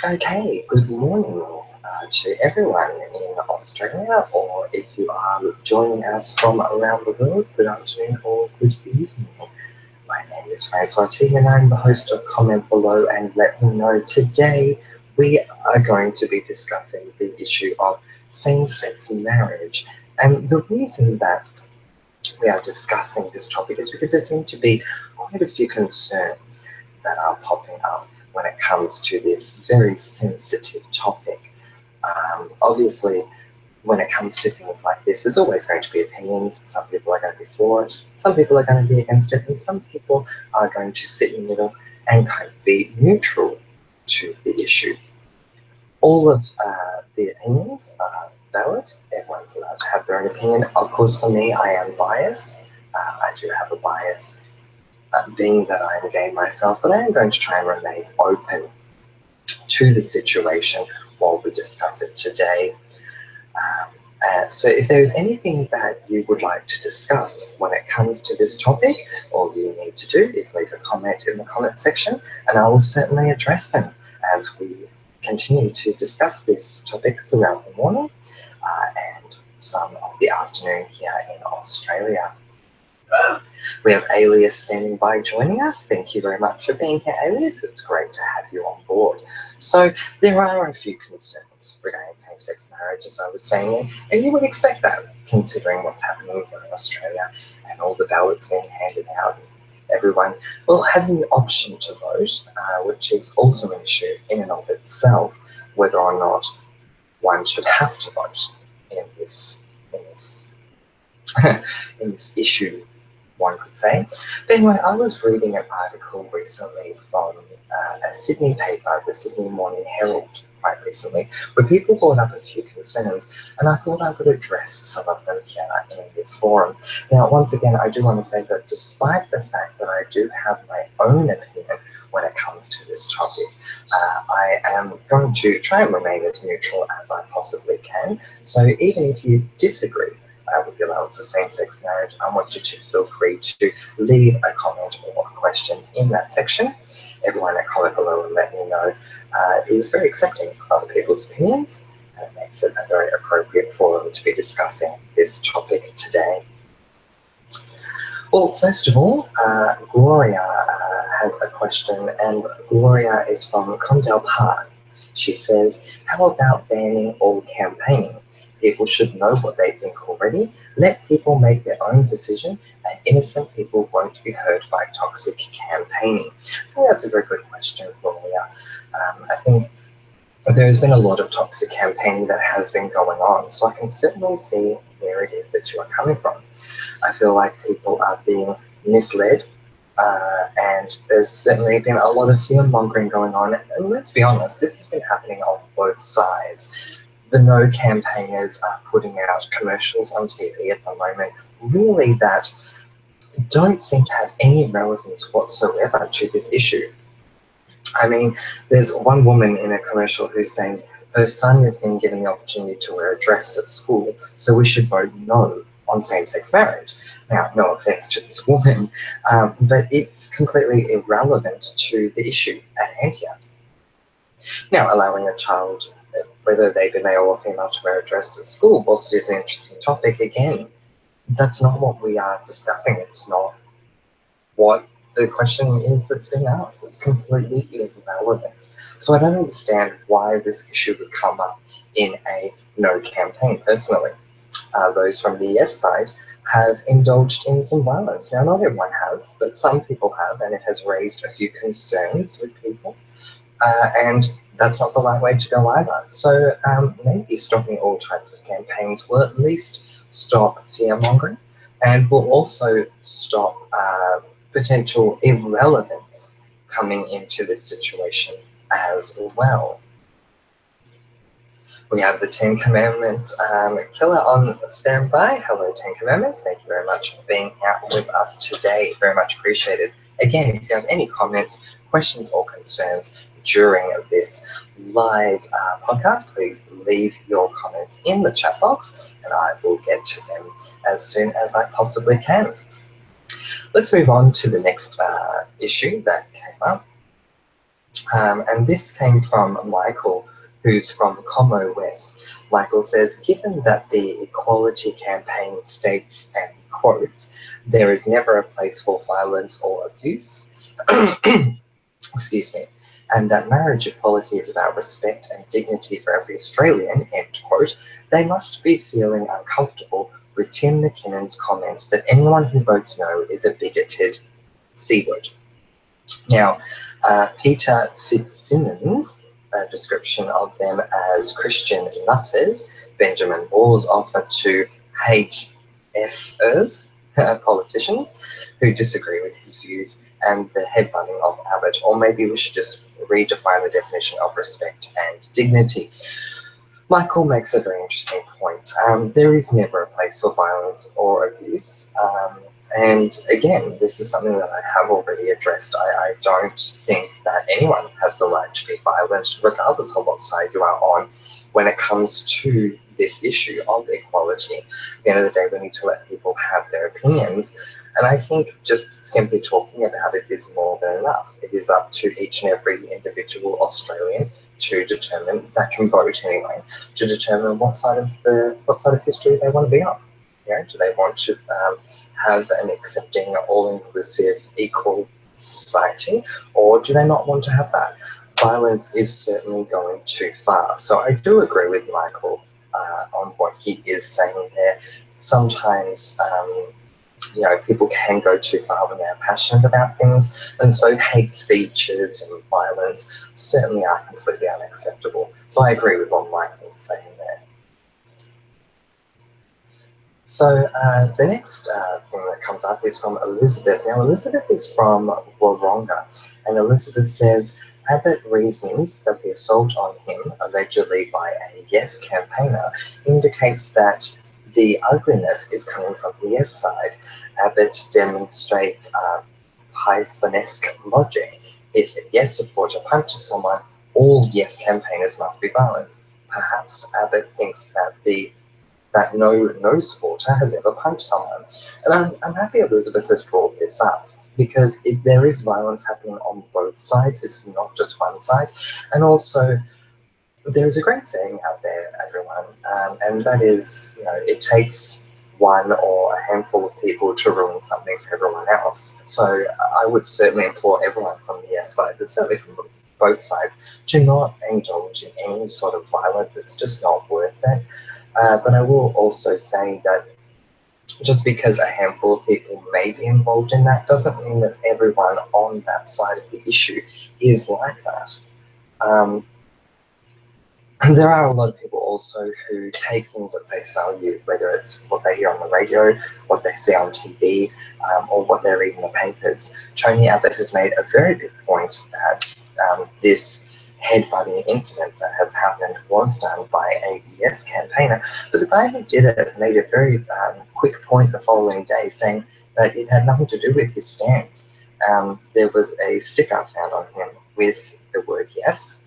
Okay, good morning to everyone in Australia, or if you are joining us from around the world, good afternoon or good evening. My name is Francois Teague and I'm the host of Comment Below and Let Me Know. Today we are going to be discussing the issue of same-sex marriage. And the reason that we are discussing this topic is because there seem to be quite a few concerns that are popping up when it comes to this very sensitive topic. Obviously, when it comes to things like this, there's always going to be opinions. Some people are going to be for it, some people are going to be against it, and some people are going to sit in the middle and kind of be neutral to the issue. All of the opinions are valid. Everyone's allowed to have their own opinion. Of course, for me, I am biased. I do have a bias, being that I am gay myself, but I am going to try and remain open to the situation while we discuss it today. So if there is anything that you would like to discuss when it comes to this topic, all you need to do is leave a comment in the comment section and I will certainly address them as we continue to discuss this topic throughout the morning and some of the afternoon here in Australia. We have Alias standing by joining us. Thank you very much for being here, Alias. It's great to have you on board. So there are a few concerns regarding same-sex marriage, as I was saying, and you would expect that considering what's happening here in Australia and all the ballots being handed out and everyone having the option to vote, which is also an issue in and of itself, whether or not one should have to vote in this in this issue, one could say. But anyway, I was reading an article recently from a Sydney paper, the Sydney Morning Herald, quite recently, where people brought up a few concerns, and I thought I would address some of them here in this forum. Now, once again, I do want to say that despite the fact that I do have my own opinion when it comes to this topic, I am going to try and remain as neutral as I possibly can. So even if you disagree with the allowance of same-sex marriage, I want you to feel free to leave a comment or a question in that section. Everyone at Comment Below and Let Me Know is very accepting of other people's opinions, and it makes it a very appropriate forum to be discussing this topic today. Well, first of all, Gloria has a question, and Gloria is from Condell Park. She says, how about banning all campaigning? People should know what they think already. Let people make their own decision, and innocent people won't be hurt by toxic campaigning. So that's a very good question, Gloria. I think there has been a lot of toxic campaigning that has been going on, so I can certainly see where it is that you are coming from. I feel like people are being misled, and there's certainly been a lot of fear-mongering going on, and let's be honest, this has been happening on both sides. The No campaigners are putting out commercials on TV at the moment, really that don't seem to have any relevance whatsoever to this issue. I mean, there's one woman in a commercial who's saying her son has been given the opportunity to wear a dress at school, so we should vote no on same-sex marriage. Now, no offense to this woman, but it's completely irrelevant to the issue at hand here. Now, allowing a child, whether they be male or female, to wear a dress at school, whilst it is an interesting topic, again, that's not what we are discussing. It's not what the question is that's been asked. It's completely irrelevant. So I don't understand why this issue would come up in a no campaign, personally. Those from the yes side have indulged in some violence. Now, not everyone has, but some people have, and it has raised a few concerns with people. And that's not the right way to go either. So maybe stopping all types of campaigns will at least stop fear-mongering, and will also stop potential irrelevance coming into this situation as well. We have the Ten Commandments killer on standby. Hello, Ten Commandments. Thank you very much for being out with us today. Very much appreciated. Again, if you have any comments, questions, or concerns during this live podcast, please leave your comments in the chat box and I will get to them as soon as I possibly can. Let's move on to the next issue that came up. And this came from Michael, who's from Como West. Michael says, given that the Equality Campaign states, and quotes, there is never a place for violence or abuse, excuse me, and that marriage equality is about respect and dignity for every Australian, end quote, they must be feeling uncomfortable with Tim McKinnon's comment that anyone who votes no is a bigoted C-word. Now, Peter Fitzsimmons' description of them as Christian nutters, Benjamin Wall's offer to hate F-ers, politicians who disagree with his views, and the headbutting of Abbott, or maybe we should just redefine the definition of respect and dignity. Michael makes a very interesting point. There is never a place for violence or abuse. And again, this is something that I have already addressed. I don't think that anyone has the right to be violent, regardless of what side you are on, when it comes to this issue of equality. At the end of the day, we need to let people have their opinions. And I think just simply talking about it is more than enough. It is up to each and every individual Australian to determine, that can vote anyway, to determine what side of history they want to be on. You know, do they want to have an accepting, all-inclusive, equal society, or do they not want to have that? Violence is certainly going too far. So I do agree with Michael on what he is saying there. Sometimes, you know, people can go too far when they're passionate about things, and so hate speeches and violence certainly are completely unacceptable. So I agree with what Michael's saying there. So the next thing that comes up is from Elizabeth. Now, Elizabeth is from Wahronga, and Elizabeth says, Abbott reasons that the assault on him, allegedly by a Yes campaigner, indicates that the ugliness is coming from the Yes side. Abbott demonstrates Pythonesque logic. If a Yes supporter punches someone, all Yes campaigners must be violent. Perhaps Abbott thinks that no supporter has ever punched someone. And I'm happy Elizabeth has brought this up, because if there is violence happening on both sides, it's not just one side. And also, there is a great saying out there, everyone, and that is, you know, it takes one or a handful of people to ruin something for everyone else. So I would certainly implore everyone from the Yes side, but certainly from both sides, to not indulge in any sort of violence. It's just not worth it. But I will also say that just because a handful of people may be involved in that doesn't mean that everyone on that side of the issue is like that. And there are a lot of people also who take things at face value, whether it's what they hear on the radio, what they see on TV, or what they read in the papers. Tony Abbott has made a very big point that this headbutting incident that has happened was done by a Yes campaigner, but the guy who did it made a very quick point the following day, saying that it had nothing to do with his stance. There was a sticker found on him with the word Yes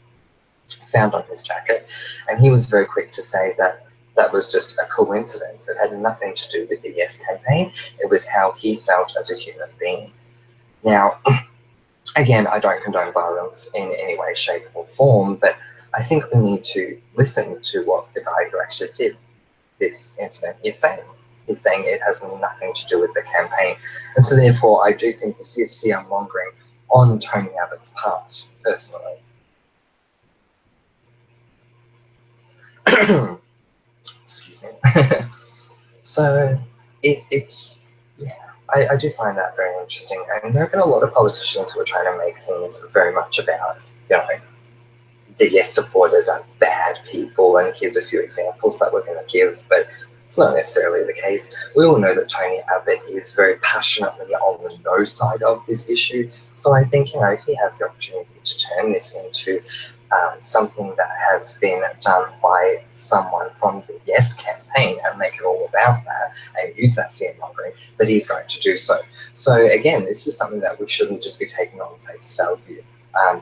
found on his jacket, and he was very quick to say that that was just a coincidence. It had nothing to do with the Yes campaign. It was how he felt as a human being. Now, again, I don't condone violence in any way, shape, or form, but I think we need to listen to what the guy who actually did this incident is saying. He's saying it has nothing to do with the campaign. And so therefore, I do think this is fear-mongering on Tony Abbott's part, personally. Excuse me. So it's, yeah, I do find that very interesting. And there have been a lot of politicians who are trying to make things very much about, you know, the Yes supporters are bad people, and here's a few examples that we're going to give, but it's not necessarily the case. We all know that Tony Abbott is very passionately on the no side of this issue, so I think, you know, if he has the opportunity to turn this into something that has been done by someone from the Yes campaign and make it all about that and use that fear-mongering, that he's going to do so. So again, this is something that we shouldn't just be taking on face value.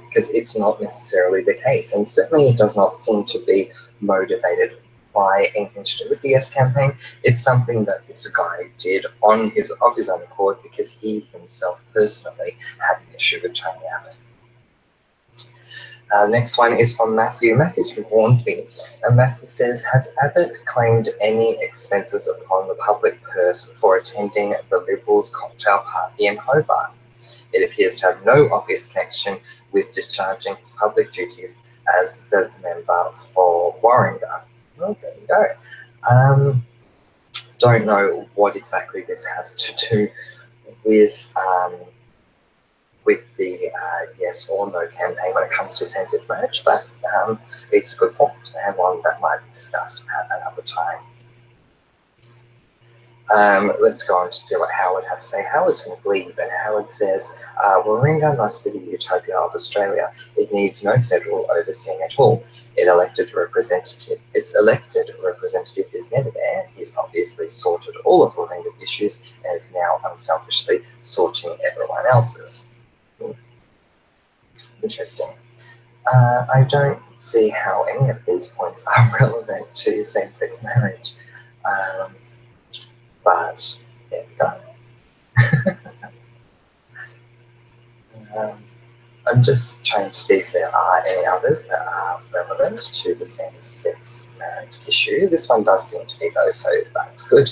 Because it's not necessarily the case, and certainly it does not seem to be motivated by anything to do with the Yes campaign. It's something that this guy did of his own accord, because he himself personally had an issue with Tony Abbott. Next one is from Matthew. Matthew's from Hornsby. And Matthew says, has Abbott claimed any expenses upon the public purse for attending the Liberals' cocktail party in Hobart? It appears to have no obvious connection with discharging his public duties as the member for Warringah. Well, there you go. Don't know what exactly this has to do with the yes or no campaign when it comes to same-sex marriage, but it's a good point and one that might be discussed at another time. Let's go on to see what Howard has to say. Howard's from Glebe, and Howard says, Warringah must be the utopia of Australia. It needs no federal overseeing at all. Its elected representative is never there. He's obviously sorted all of Warringah's issues and is now unselfishly sorting everyone else's. Interesting. I don't see how any of these points are relevant to same-sex marriage. But there we go. I'm just trying to see if there are any others that are relevant to the same-sex marriage issue. This one does seem to be though, so that's good.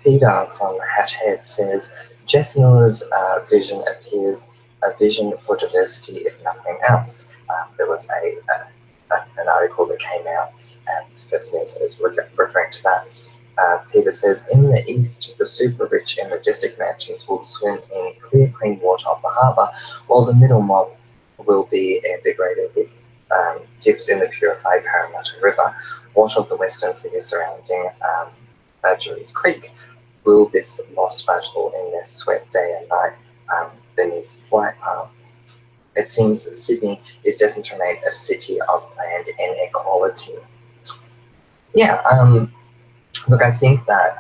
Peter from Hathead says, Jess Miller's vision appears a vision for diversity, if nothing else. There was an article that came out, and this person is referring to that. Peter says, in the east, the super rich and majestic mansions will swim in clear, clean water of the harbour, while the middle mob will be invigorated with dips in the purified Parramatta River. What of the western cities surrounding Badgerys Creek? Will this lost battle in their sweat day and night beneath flight paths? It seems that Sydney is destined to remain a city of land inequality. Yeah, look, I think that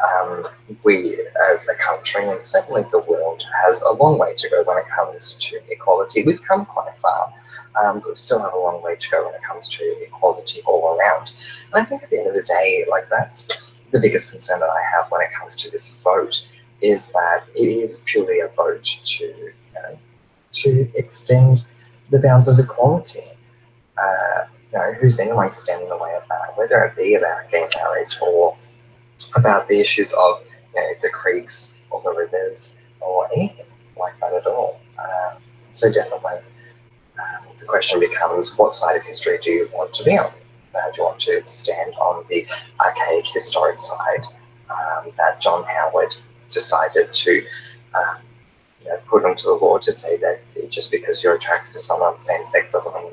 we as a country, and certainly the world, has a long way to go when it comes to equality. We've come quite far, but we still have a long way to go when it comes to equality all around. And I think at the end of the day, like, that's the biggest concern that I have when it comes to this vote, is that it is purely a vote to extend the bounds of equality. Who's anyone standing in the way of that, whether it be about gay marriage or about the issues of the creeks or the rivers or anything like that at all. So definitely the question becomes, what side of history do you want to be on? Do you want to stand on the archaic historic side that John Howard decided to put into the law to say that just because you're attracted to someone of the same sex doesn't mean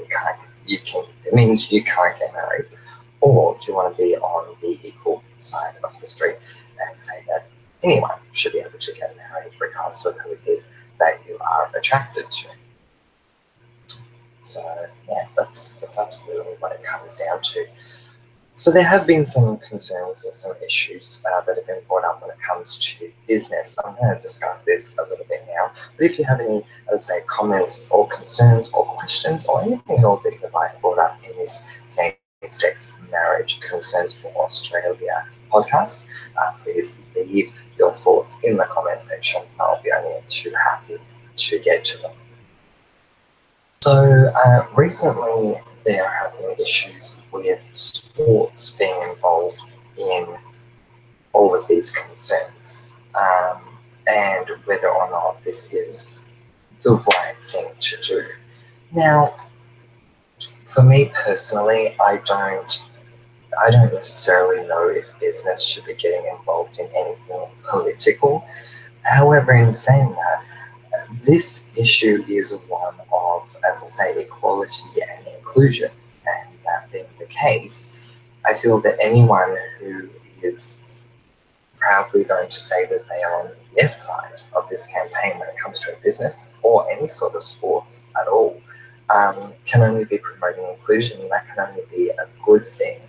it means you can't get married? Or do you want to be on the equal side of history and say that anyone should be able to get married regardless of who it is that you are attracted to? So yeah, that's absolutely what it comes down to. So there have been some concerns and some issues that have been brought up when it comes to business. I'm going to discuss this a little bit now, but if you have any, as I say, comments or concerns or questions or anything at all that you'd like brought up in this same-sex marriage concerns for Australia podcast, please leave your thoughts in the comment section. I'll be only too happy to get to them. So recently there have been issues with sports being involved in all of these concerns, and whether or not this is the right thing to do. Now, for me personally, I don't necessarily know if business should be getting involved in anything political. However, in saying that, this issue is one of, as I say, equality and inclusion. And that being the case, I feel that anyone who is proudly going to say that they are on the yes side of this campaign when it comes to a business or any sort of sports at all can only be promoting inclusion, and that can only be a good thing.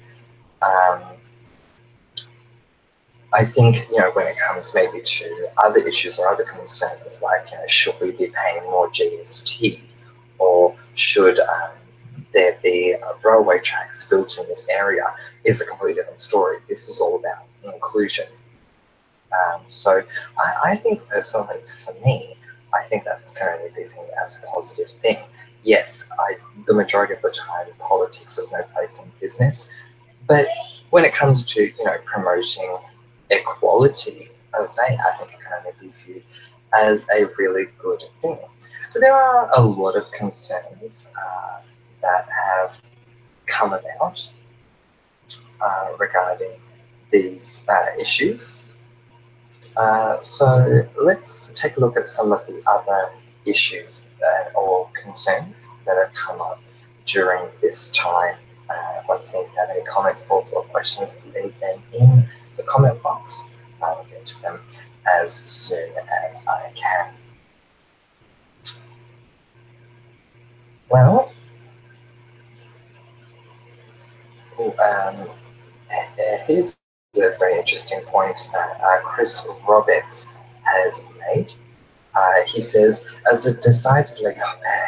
I think, when it comes maybe to other issues or other concerns, like, should we be paying more GST, or should there be railway tracks built in this area, is a completely different story. This is all about inclusion. So I think personally, for me, I think that can only be seen as a positive thing. Yes, the majority of the time, politics has no place in business, but when it comes to promoting equality, as I say, I think it can only be viewed as a really good thing. So there are a lot of concerns that have come about regarding these issues. So let's take a look at some of the other issues or concerns that have come up during this time. Once again, if you have any comments, thoughts, or questions, leave them in the comment box. I will get to them as soon as I can. Well, here's a very interesting point that Chris Roberts has made. He says, as a decidedly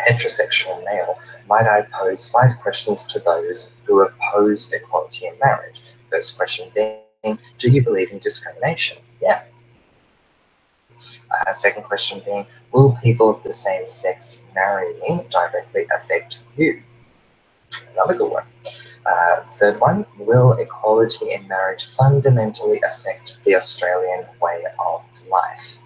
heterosexual male, might I pose 5 questions to those who oppose equality in marriage? First question being, do you believe in discrimination? Yeah. Second question being, will people of the same sex marrying directly affect you? Another good one. Third one, will equality in marriage fundamentally affect the Australian way of life?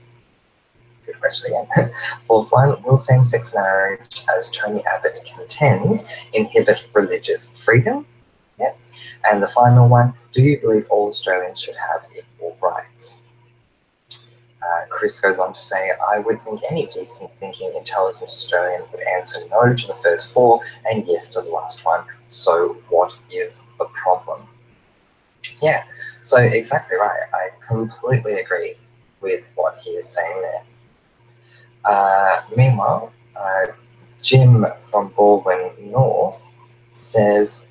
Good question again. Fourth one, will same-sex marriage, as Tony Abbott contends, inhibit religious freedom? Yep. And the final one, do you believe all Australians should have equal rights? Chris goes on to say, I would think any decent thinking, intelligent Australian would answer no to the first 4 and yes to the last one. So what is the problem? Yeah, so exactly right. I completely agree with what he is saying there. Meanwhile, Jim from Baldwin North says,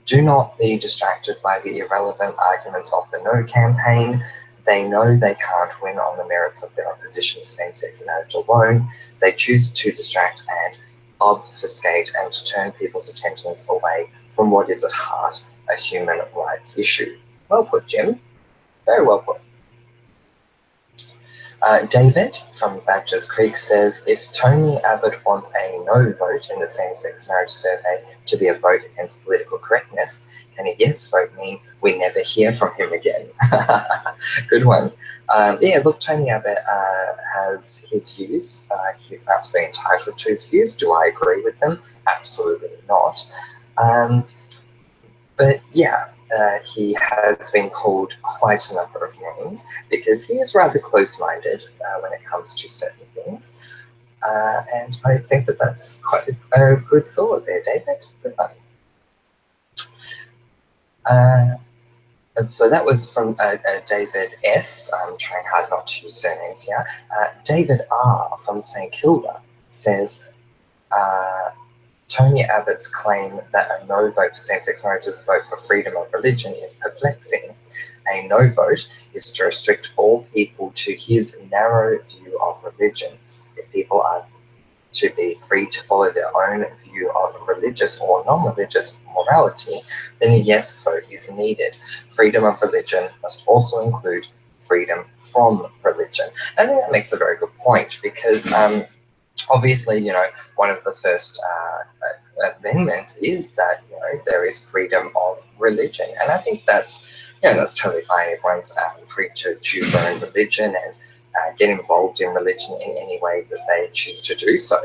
do not be distracted by the irrelevant arguments of the No campaign. They know they can't win on the merits of their opposition to same-sex marriage alone. They choose to distract and obfuscate and to turn people's attentions away from what is at heart a human rights issue. Well put, Jim. Very well put. David from Badgers Creek says, if Tony Abbott wants a no vote in the same-sex marriage survey to be a vote against political correctness, can a yes vote mean we never hear from him again? Good one. Yeah, look, Tony Abbott has his views. He's absolutely entitled to his views. Do I agree with them? Absolutely not. But yeah, he has been called quite a number of names because he is rather closed-minded when it comes to certain things. And I think that that's quite a good thought there, David. Good one. And so that was from David S. I'm trying hard not to use surnames here. David R. from St Kilda says, Tony Abbott's claim that a no vote for same-sex marriage is a vote for freedom of religion is perplexing. A no vote is to restrict all people to his narrow view of religion. If people are to be free to follow their own view of religious or non-religious morality, then a yes vote is needed. Freedom of religion must also include freedom from religion. I think that makes a very good point because obviously, one of the first amendments is that there is freedom of religion, and I think that's totally fine. Everyone's free to choose their own religion and get involved in religion in any way that they choose to do so,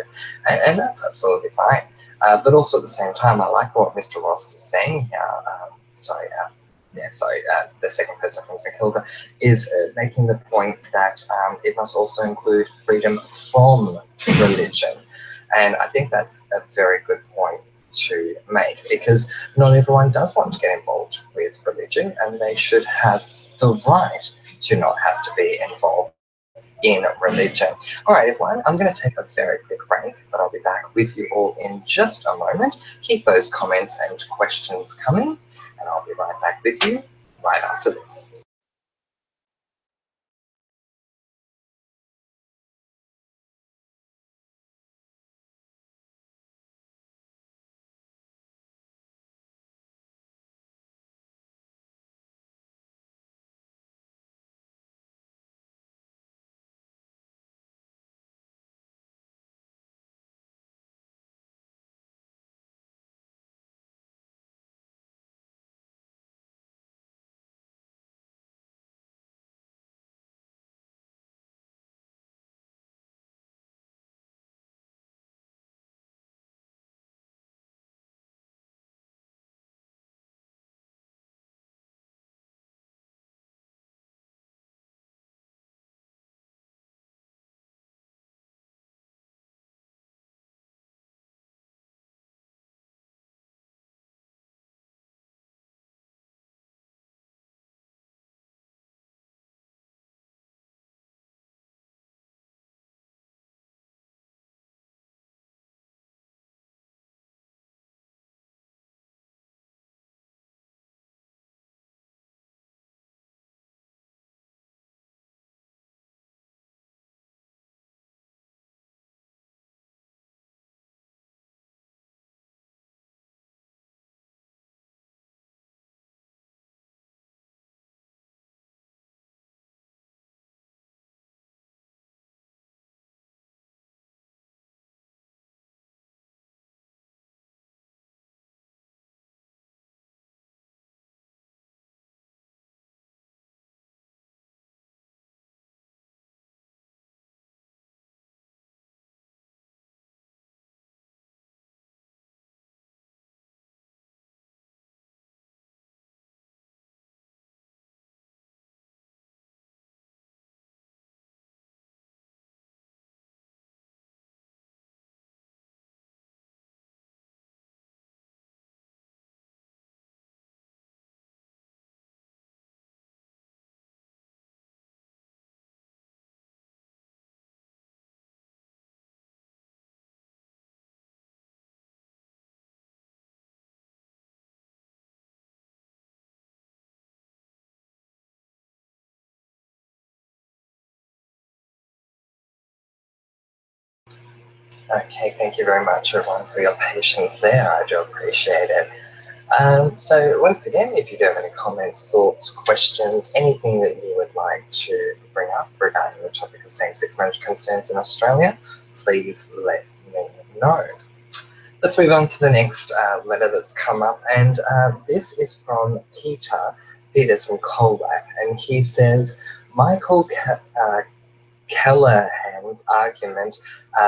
and that's absolutely fine. But also at the same time, I like what Mr. Ross is saying here. The second person from St Kilda is making the point that it must also include freedom from religion. And I think that's a very good point to make because not everyone does want to get involved with religion and they should have the right to not have to be involved in religion. All right, everyone, I'm going to take a very quick break, but I'll be back with you all in just a moment. Keep those comments and questions coming, and I'll be right back with you right after this. Okay, thank you very much, everyone, for your patience there. I do appreciate it. So once again, if you do have any comments, thoughts, questions, anything that you would like to bring up regarding the topic of same-sex marriage concerns in Australia, please let me know. Let's move on to the next letter that's come up, and this is from Peter. Peter's from Colac, and he says, Michael Callaghan's argument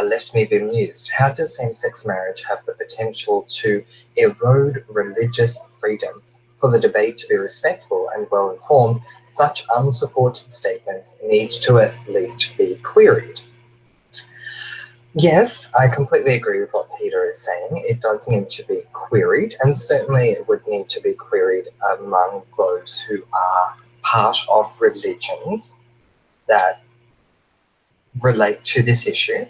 left me bemused. How does same-sex marriage have the potential to erode religious freedom? For the debate to be respectful and well-informed, such unsupported statements need to at least be queried. Yes, I completely agree with what Peter is saying. It does need to be queried, and certainly it would need to be queried among those who are part of religions that relate to this issue.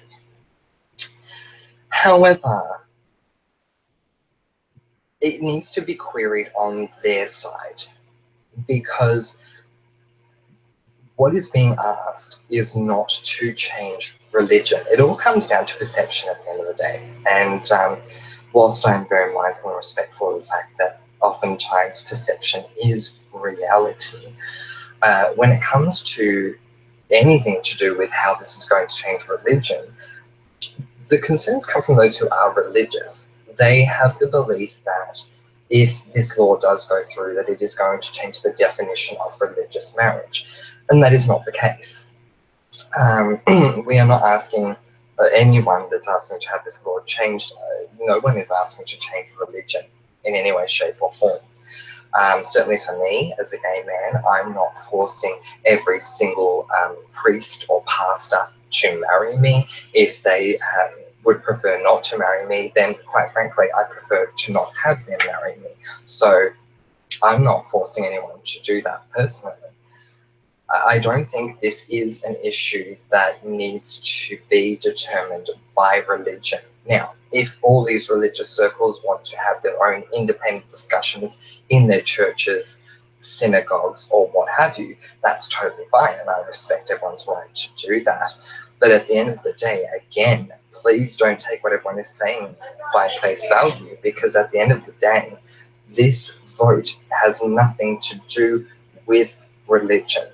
However, it needs to be queried on their side, because what is being asked is not to change religion. It all comes down to perception at the end of the day. And whilst I'm very mindful and respectful of the fact that oftentimes perception is reality, when it comes to anything to do with how this is going to change religion, the concerns come from those who are religious. They have the belief that if this law does go through, that it is going to change the definition of religious marriage. And that is not the case. We are not asking anyone that's asking to have this law changed. No one is asking to change religion in any way, shape or form. Certainly for me, as a gay man, I'm not forcing every single priest or pastor to marry me. If they would prefer not to marry me, then quite frankly, I prefer to not have them marry me. So I'm not forcing anyone to do that personally. I don't think this is an issue that needs to be determined by religion. Now, if all these religious circles want to have their own independent discussions in their churches, synagogues, or what have you, that's totally fine, and I respect everyone's right to do that. But at the end of the day, again, please don't take what everyone is saying by face value, because at the end of the day, this vote has nothing to do with religion.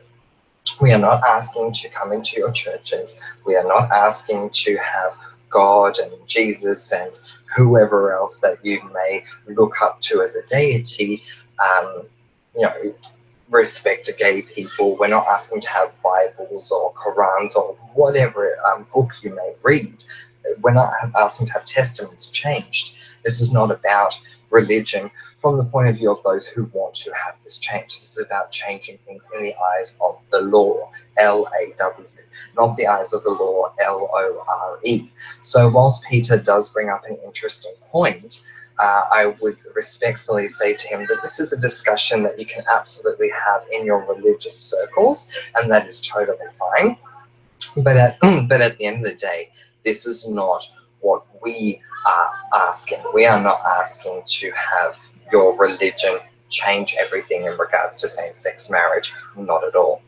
We are not asking to come into your churches. We are not asking to have God and Jesus and whoever else that you may look up to as a deity, respect gay people. We're not asking to have Bibles or Qurans or whatever book you may read. We're not asking to have testaments changed. This is not about religion from the point of view of those who want to have this change. This is about changing things in the eyes of the law, L-A-W, not the eyes of the law, L-O-R-E. So whilst Peter does bring up an interesting point, I would respectfully say to him that this is a discussion that you can absolutely have in your religious circles, and that is totally fine. But at the end of the day, this is not what we are asking. We are not asking to have your religion change everything in regards to same-sex marriage. Not at all.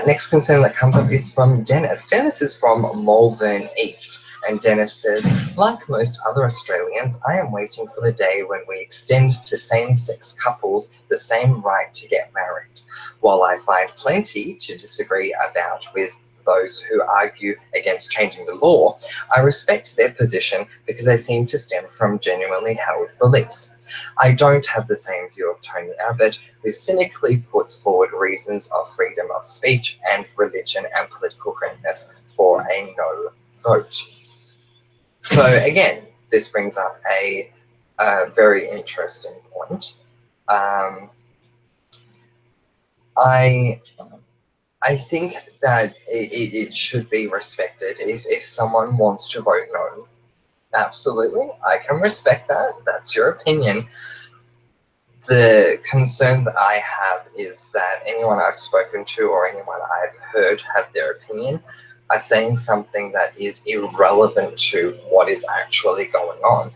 Next concern that comes up is from Dennis. Dennis is from Malvern East, and Dennis says, like most other Australians, I am waiting for the day when we extend to same-sex couples the same right to get married. While I find plenty to disagree about with those who argue against changing the law, I respect their position because they seem to stem from genuinely held beliefs. I don't have the same view of Tony Abbott, who cynically puts forward reasons of freedom of speech and religion and political correctness for a no vote. So again, this brings up a very interesting point. I think that it should be respected. If someone wants to vote no, absolutely, I can respect that. That's your opinion. The concern that I have is that anyone I've spoken to or anyone I've heard have their opinion are saying something that is irrelevant to what is actually going on.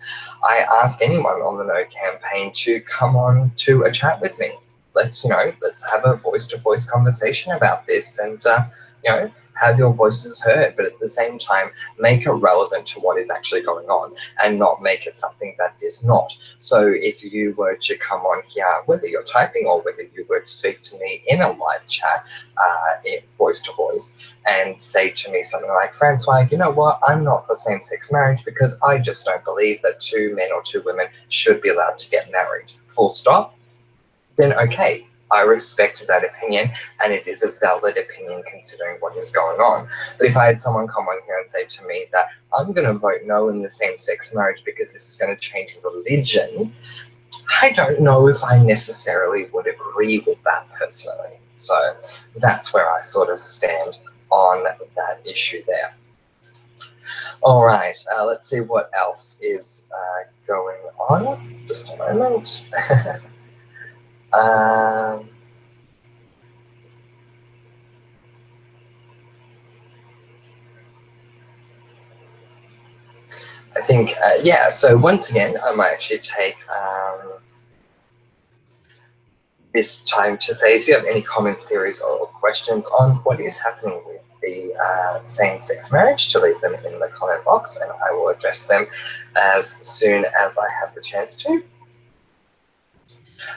I ask anyone on the No campaign to come on to a chat with me. let's have a voice-to-voice conversation about this, and have your voices heard, but at the same time make it relevant to what is actually going on and not make it something that is not. So if you were to come on here, whether you're typing or whether you were to speak to me in a live chat, in voice-to-voice, and say to me something like, Francois, you know what, I'm not for same-sex marriage because I just don't believe that 2 men or 2 women should be allowed to get married, full stop, then okay, I respect that opinion, and it is a valid opinion considering what is going on. But if I had someone come on here and say to me that I'm going to vote no in the same-sex marriage because this is going to change religion, I don't know if I necessarily would agree with that personally. So that's where I sort of stand on that issue there. All right, let's see what else is going on. Just a moment. I think, yeah, so once again, I might actually take this time to say, if you have any comments, theories, or questions on what is happening with the same-sex marriage, to leave them in the comment box, and I will address them as soon as I have the chance to.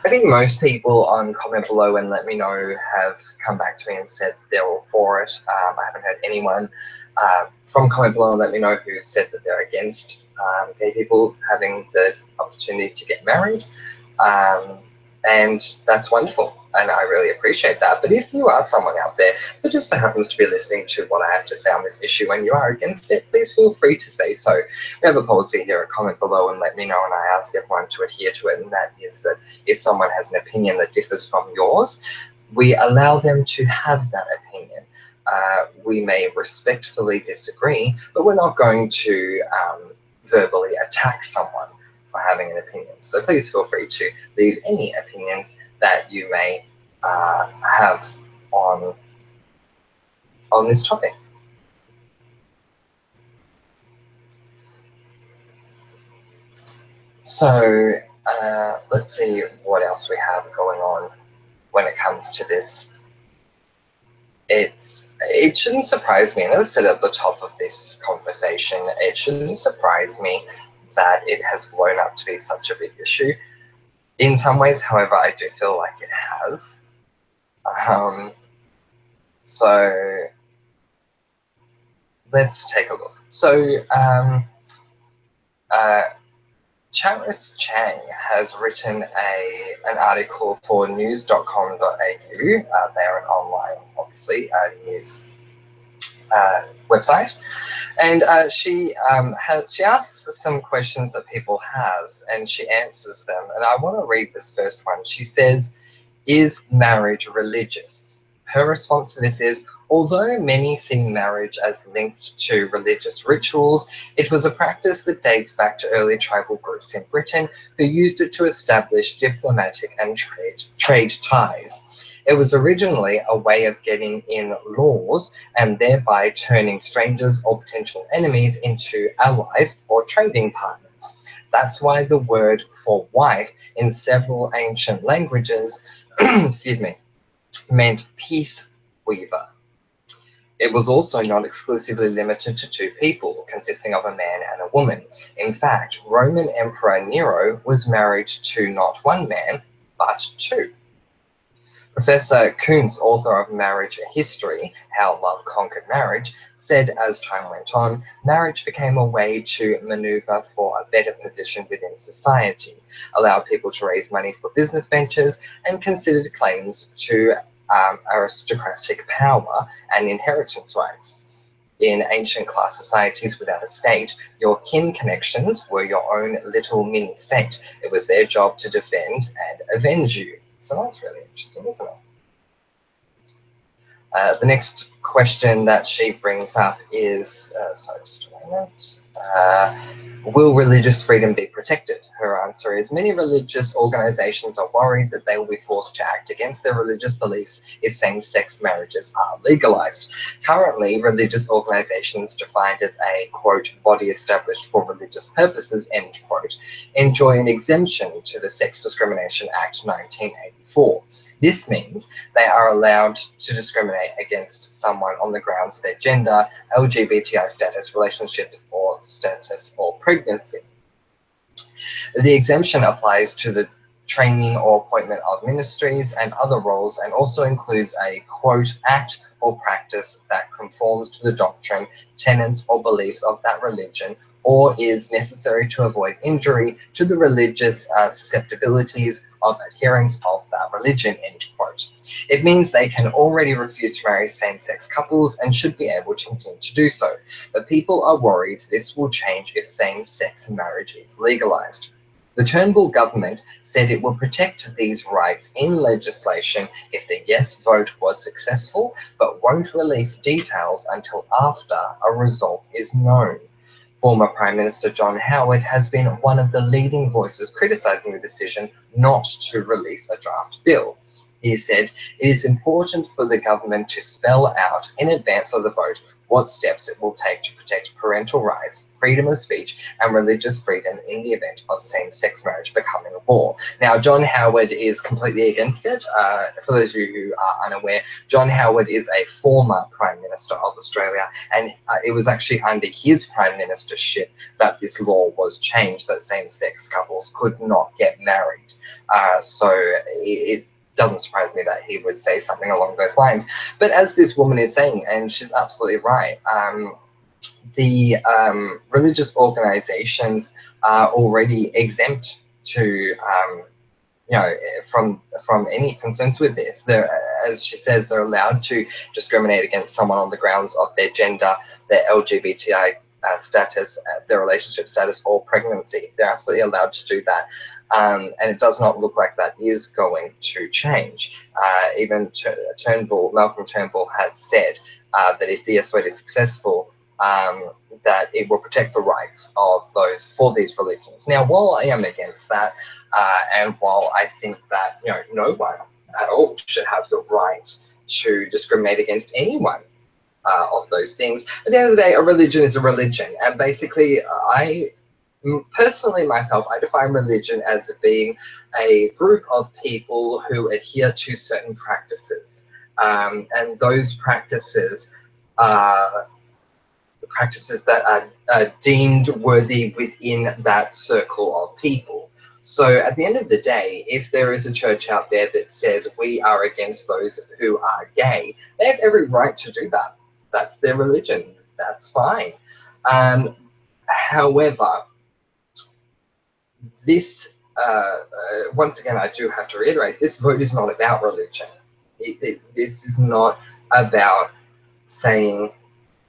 I think most people on comment below and let me know have come back to me and said they're all for it. I haven't heard anyone from comment below and let me know who said that they're against gay people having the opportunity to get married. And that's wonderful, and I really appreciate that. But if you are someone out there that just so happens to be listening to what I have to say on this issue and you are against it, please feel free to say so. We have a policy here, comment below and let me know, and I ask everyone to adhere to it, and that is that if someone has an opinion that differs from yours, we allow them to have that opinion. We may respectfully disagree, but we're not going to verbally attack someone for having an opinion. So please feel free to leave any opinions that you may have on this topic. So let's see what else we have going on when it comes to this. It shouldn't surprise me, and as I said at the top of this conversation, it shouldn't surprise me that it has blown up to be such a big issue. In some ways, however, I do feel like it has. So let's take a look. So Charis Chang has written an article for news.com.au. They are an online, obviously, news website, and she asks some questions that people have, and she answers them. And I want to read this first one. She says, "Is marriage religious?" Her response to this is, although many see marriage as linked to religious rituals, it was a practice that dates back to early tribal groups in Britain who used it to establish diplomatic and trade ties. It was originally a way of getting in laws and thereby turning strangers or potential enemies into allies or trading partners. That's why the word for wife in several ancient languages, excuse me, meant peace weaver. It was also not exclusively limited to 2 people, consisting of a man and a woman. In fact, Roman Emperor Nero was married to not 1 man, but 2. Professor Kuntz, author of Marriage History, How Love Conquered Marriage, said as time went on, marriage became a way to maneuver for a better position within society, allowed people to raise money for business ventures, and considered claims to aristocratic power and inheritance rights. In ancient class societies without a state, your kin connections were your own little mini state. It was their job to defend and avenge you. So that's really interesting, isn't it? The next question that she brings up is, sorry, just a moment. Will religious freedom be protected? Her answer is many religious organizations are worried that they will be forced to act against their religious beliefs if same-sex marriages are legalized. Currently, religious organizations defined as a, quote, body established for religious purposes, end quote, enjoy an exemption to the Sex Discrimination Act 1984. This means they are allowed to discriminate against someone on the grounds of their gender, LGBTI status, relationship or status, or pregnancy. The exemption applies to the training or appointment of ministries and other roles, and also includes a, quote, act or practice that conforms to the doctrine, tenets, or beliefs of that religion, or is necessary to avoid injury to the religious susceptibilities of adherents of that religion, end quote. It means they can already refuse to marry same-sex couples and should be able to continue to do so. But people are worried this will change if same-sex marriage is legalized. The Turnbull government said it would protect these rights in legislation if the yes vote was successful, but won't release details until after a result is known. Former Prime Minister John Howard has been one of the leading voices criticising the decision not to release a draft bill. He said, it is important for the government to spell out in advance of the vote what steps it will take to protect parental rights, freedom of speech, and religious freedom in the event of same-sex marriage becoming law. Now, John Howard is completely against it. For those of you who are unaware, John Howard is a former Prime Minister of Australia, and it was actually under his Prime Ministership that this law was changed, that same-sex couples could not get married. So it doesn't surprise me that he would say something along those lines. But as this woman is saying, and she's absolutely right, the religious organizations are already exempt to, you know, from any concerns with this. They're, as she says, they're allowed to discriminate against someone on the grounds of their gender, their LGBTI status, their relationship status, or pregnancy. They're absolutely allowed to do that. And it does not look like that is going to change. Even Malcolm Turnbull has said that if the yes vote is successful, that it will protect the rights of those for these religions. Now, while I am against that, and while I think that, you know, no one at all should have the right to discriminate against anyone of those things, at the end of the day, a religion is a religion, and basically, personally myself, I define religion as being a group of people who adhere to certain practices, and those practices are practices that are deemed worthy within that circle of people. So at the end of the day, if there is a church out there that says we are against those who are gay, they have every right to do that. That's their religion. That's fine. However, this, once again, I do have to reiterate, this vote is not about religion. This is not about saying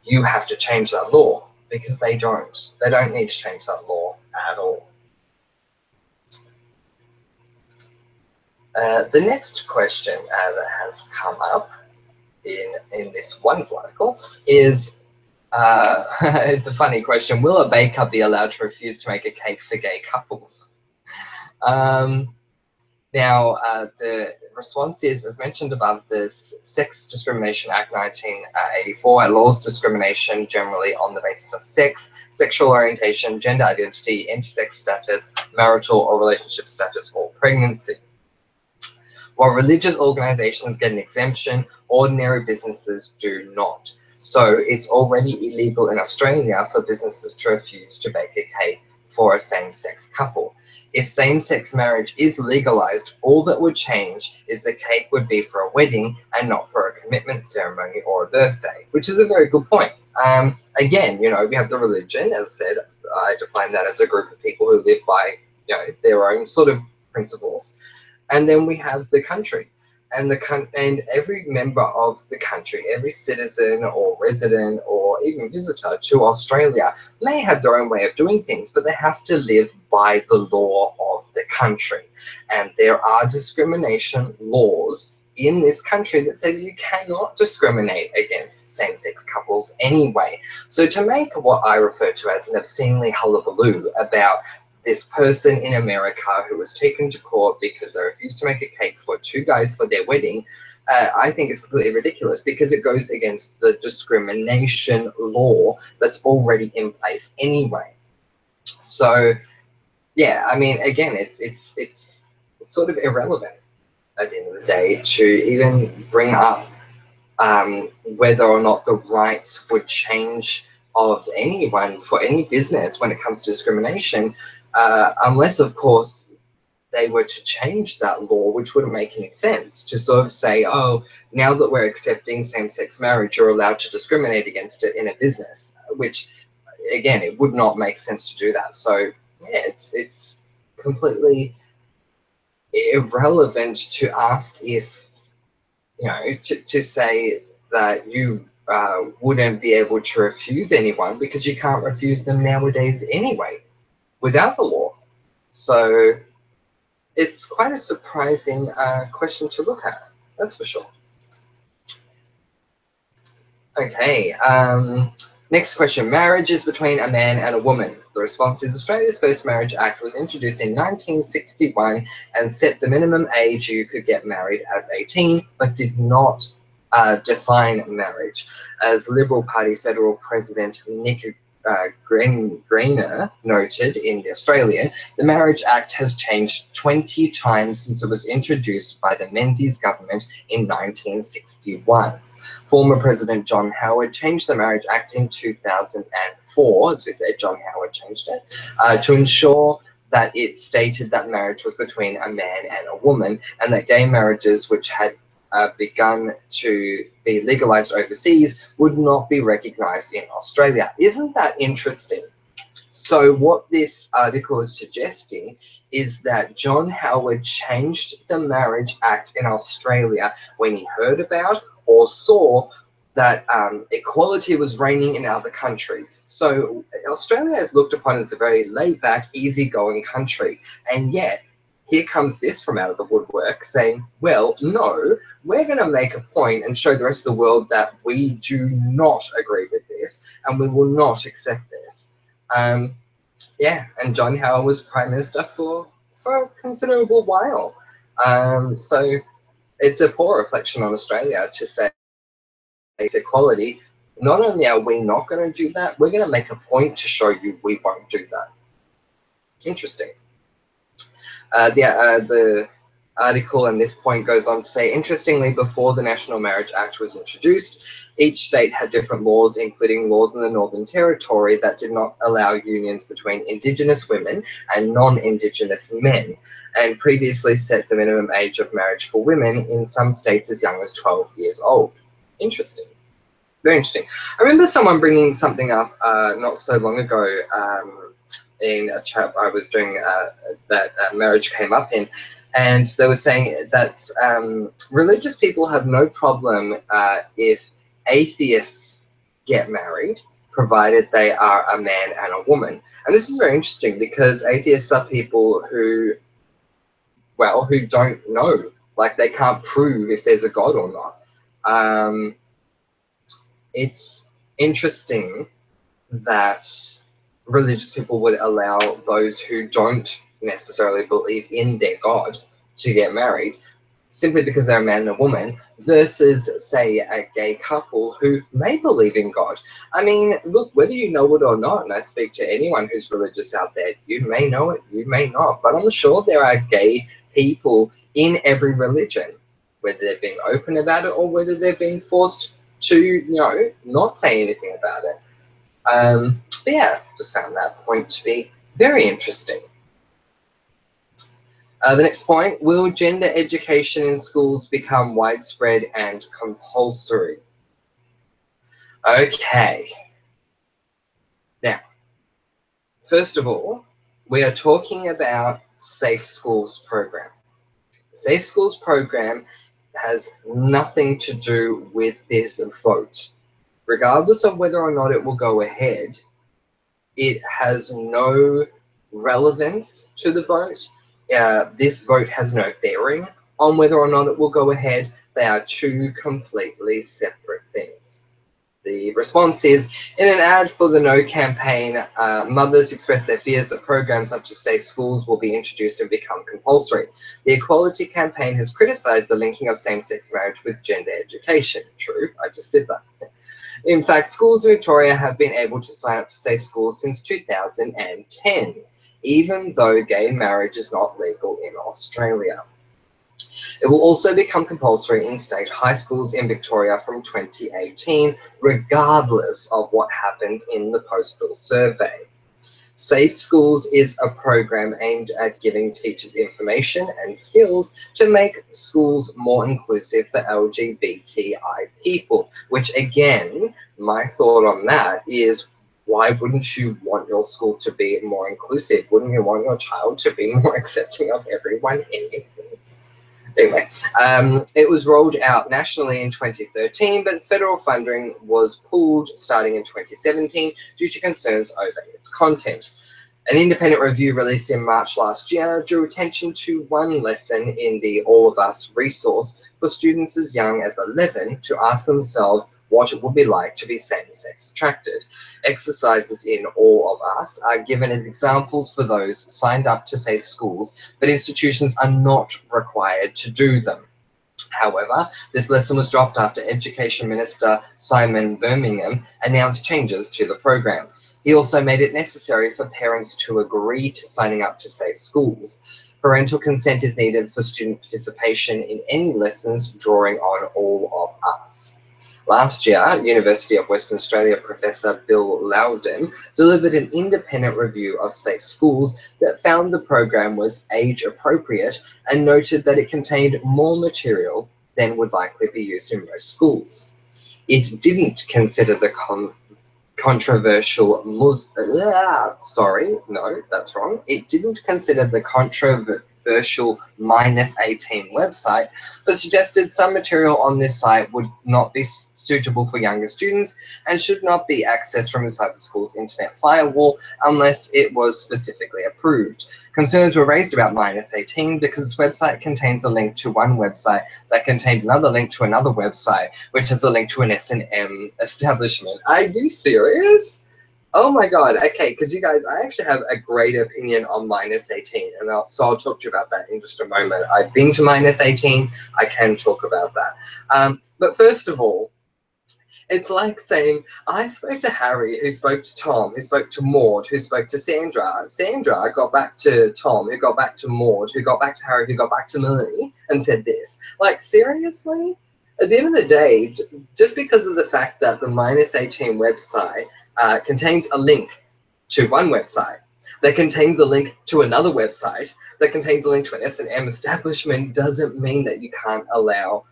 you have to change that law, because they don't. They don't need to change that law at all. The next question that has come up in this wonderful article is, it's a funny question. Will a baker be allowed to refuse to make a cake for gay couples? Now, the response is, as mentioned above, the Sex Discrimination Act 1984 allows discrimination generally on the basis of sex, sexual orientation, gender identity, intersex status, marital or relationship status, or pregnancy. While religious organizations get an exemption, ordinary businesses do not. So it's already illegal in Australia for businesses to refuse to bake a cake for a same-sex couple. If same-sex marriage is legalized, all that would change is the cake would be for a wedding and not for a commitment ceremony or a birthday, which is a very good point. Again, you know, we have the religion, as I said, I define that as a group of people who live by, you know, their own sort of principles. And then we have the country. And every member of the country, every citizen or resident or even visitor to Australia may have their own way of doing things, but they have to live by the law of the country. And there are discrimination laws in this country that says you cannot discriminate against same-sex couples anyway. So to make what I refer to as an obscenely hullabaloo about this person in America who was taken to court because they refused to make a cake for two guys for their wedding, I think is completely ridiculous because it goes against the discrimination law that's already in place anyway. So yeah, I mean, again, it's sort of irrelevant at the end of the day to even bring up whether or not the rights would change of anyone for any business when it comes to discrimination, unless, of course, they were to change that law, which wouldn't make any sense, to sort of say, oh, now that we're accepting same-sex marriage, you're allowed to discriminate against it in a business, which, again, it would not make sense to do that. So, yeah, it's completely irrelevant to ask if, you know, to say that you wouldn't be able to refuse anyone because you can't refuse them nowadays anyway, without the law. So it's quite a surprising question to look at, that's for sure. Okay, next question. Marriage is between a man and a woman. The response is Australia's first Marriage Act was introduced in 1961 and set the minimum age you could get married as 18, but did not define marriage. As Liberal Party federal president Nick Greiner noted in The Australian, the Marriage Act has changed 20 times since it was introduced by the Menzies government in 1961. Former President John Howard changed the Marriage Act in 2004, as we said, John Howard changed it, to ensure that it stated that marriage was between a man and a woman, and that gay marriages which had begun to be legalized overseas would not be recognized in Australia. Isn't that interesting? So what this article is suggesting is that John Howard changed the Marriage Act in Australia when he heard about or saw that equality was reigning in other countries. So Australia is looked upon as a very laid-back, easygoing country, and yet here comes this from out of the woodwork saying, well, no, we're going to make a point and show the rest of the world that we do not agree with this and we will not accept this. Yeah, and John Howard was Prime Minister for a considerable while. So it's a poor reflection on Australia to say equality. Not only are we not going to do that, we're going to make a point to show you we won't do that. Interesting. The article and this point goes on to say, interestingly, before the National Marriage Act was introduced, each state had different laws, including laws in the Northern Territory that did not allow unions between Indigenous women and non-Indigenous men, and previously set the minimum age of marriage for women in some states as young as 12 years old. Interesting. Very interesting. I remember someone bringing something up not so long ago in a chat I was doing that marriage came up in, and they were saying that religious people have no problem if atheists get married, provided they are a man and a woman. And this is very interesting because atheists are people who, well, who don't know, like they can't prove if there's a God or not. It's interesting that religious people would allow those who don't necessarily believe in their God to get married simply because they're a man and a woman, versus, say, a gay couple who may believe in God. I mean, look, whether you know it or not, and I speak to anyone who's religious out there, you may know it, you may not, but I'm sure there are gay people in every religion, whether they're being open about it or whether they're being forced to, you know, not say anything about it. But yeah, just found that point to be very interesting. The next point, will gender education in schools become widespread and compulsory? Okay. Now, first of all, we are talking about Safe Schools program. The Safe Schools program has nothing to do with this vote. Regardless of whether or not it will go ahead, it has no relevance to the vote. This vote has no bearing on whether or not it will go ahead. They are two completely separate things. The response is, in an ad for the No campaign, mothers express their fears that programs such as Safe Schools will be introduced and become compulsory. The Equality campaign has criticised the linking of same-sex marriage with gender education. True, I just did that. In fact, schools in Victoria have been able to sign up to Safe Schools since 2010, even though gay marriage is not legal in Australia. It will also become compulsory in state high schools in Victoria from 2018, regardless of what happens in the postal survey. Safe Schools is a program aimed at giving teachers information and skills to make schools more inclusive for LGBTI people, which again, my thought on that is, why wouldn't you want your school to be more inclusive? Wouldn't you want your child to be more accepting of everyone anyway? Anyway, it was rolled out nationally in 2013, but federal funding was pulled starting in 2017 due to concerns over its content. An independent review released in March last year drew attention to one lesson in the All of Us resource for students as young as 11 to ask themselves what it would be like to be same-sex attracted. Exercises in All of Us are given as examples for those signed up to Safe Schools, but institutions are not required to do them. However, this lesson was dropped after Education Minister Simon Birmingham announced changes to the program. He also made it necessary for parents to agree to signing up to Safe Schools. Parental consent is needed for student participation in any lessons drawing on All of Us. Last year, University of Western Australia Professor Bill Loudon delivered an independent review of Safe Schools that found the program was age appropriate and noted that it contained more material than would likely be used in most schools. It didn't consider the controversial It didn't consider the controversial -18 website, but suggested some material on this site would not be suitable for younger students and should not be accessed from inside the school's internet firewall unless it was specifically approved. Concerns were raised about -18 because this website contains a link to one website that contained another link to another website, which has a link to an S&M establishment. Are you serious? Oh my god, okay, because you guys, I actually have a great opinion on -18, and so I'll talk to you about that in just a moment. I've been to -18, I can talk about that. But first of all, it's like saying, I spoke to Harry, who spoke to Tom, who spoke to Maud, who spoke to Sandra. Sandra got back to Tom, who got back to Maud, who got back to Harry, who got back to me, and said this. Like, seriously? At the end of the day, just because of the fact that the -18 website contains a link to one website, that contains a link to another website, that contains a link to an S&M establishment, doesn't mean that you can't allow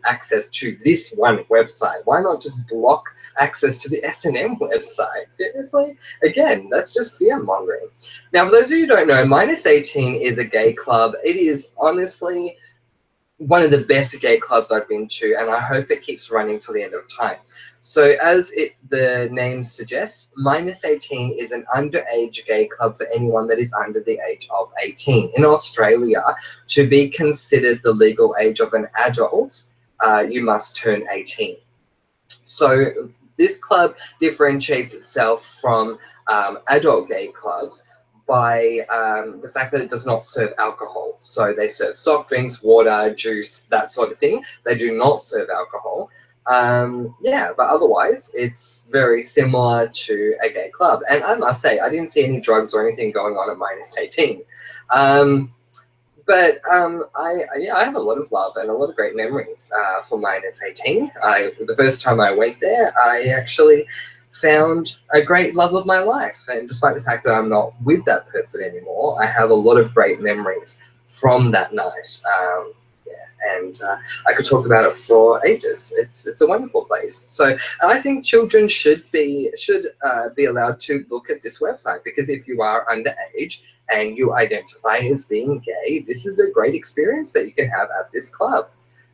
access to this one website. Why not just block access to the S&M website? Seriously? Again, that's just fear-mongering. Now, for those of you who don't know, -18 is a gay club. It is honestly one of the best gay clubs I've been to, and I hope it keeps running till the end of time. So as the name suggests, -18 is an underage gay club for anyone that is under the age of 18. In Australia, to be considered the legal age of an adult, you must turn 18. So this club differentiates itself from adult gay clubs by the fact that it does not serve alcohol. So they serve soft drinks, water, juice, that sort of thing. They do not serve alcohol. Yeah, but otherwise, it's very similar to a gay club. And I must say, I didn't see any drugs or anything going on at -18. But I have a lot of love and a lot of great memories for -18. The first time I went there, I actually found a great love of my life, and despite the fact that I'm not with that person anymore, I have a lot of great memories from that night. And I could talk about it for ages. It's a wonderful place. So I think children should be allowed to look at this website, because if you are underage and you identify as being gay, this is a great experience that you can have at this club.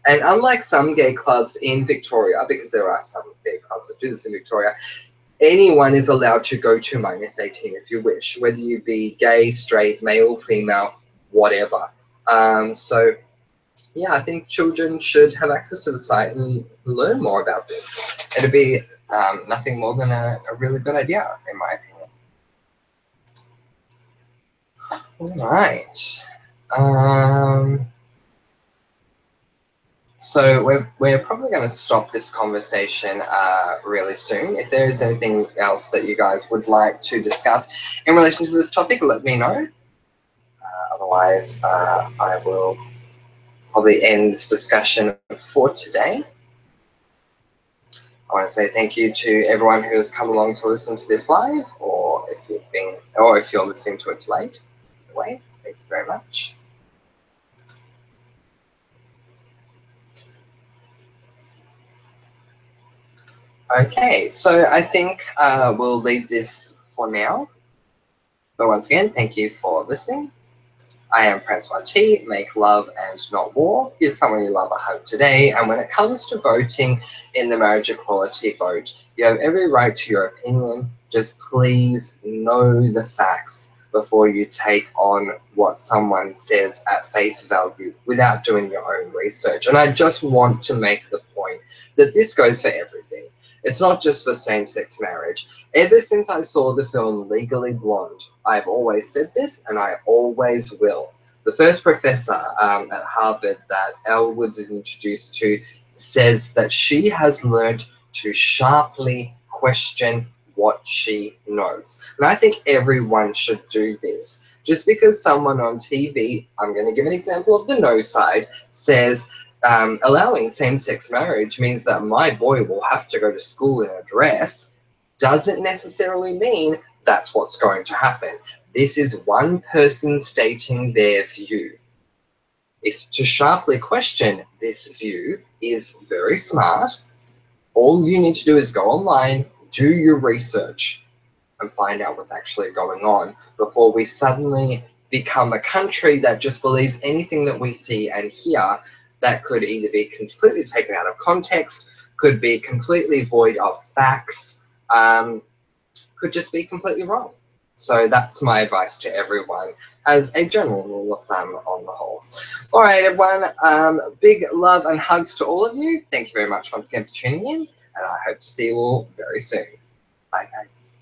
And unlike some gay clubs in Victoria, because there are some gay clubs that do this in Victoria, anyone is allowed to go to -18 if you wish, whether you be gay, straight, male, female, whatever. So yeah, I think children should have access to the site and learn more about this. It'd be nothing more than a really good idea, in my opinion. All right. So we're probably going to stop this conversation really soon. If there is anything else that you guys would like to discuss in relation to this topic, let me know. Otherwise, I will probably end this discussion for today. I want to say thank you to everyone who has come along to listen to this live, or if you're listening to it late. Either way, thank you very much. Okay, so I think we'll leave this for now. But once again, thank you for listening. I am Francois T. Make love and not war. Give someone you love a hug today. And when it comes to voting in the marriage equality vote, you have every right to your opinion. Just please know the facts before you take on what someone says at face value without doing your own research. And I just want to make the point that this goes for everything. It's not just for same-sex marriage. Ever since I saw the film Legally Blonde, I've always said this and I always will. The first professor at Harvard that Elle Woods is introduced to says that she has learned to sharply question what she knows. And I think everyone should do this. Just because someone on TV, I'm going to give an example of the no side, says allowing same-sex marriage means that my boy will have to go to school in a dress, doesn't necessarily mean that's what's going to happen. This is one person stating their view. If to sharply question this view is very smart, all you need to do is go online, do your research, and find out what's actually going on before we suddenly become a country that just believes anything that we see and hear that could either be completely taken out of context, could be completely void of facts, could just be completely wrong. So that's my advice to everyone as a general rule of thumb on the whole. All right, everyone, big love and hugs to all of you. Thank you very much once again for tuning in, and I hope to see you all very soon. Bye, guys.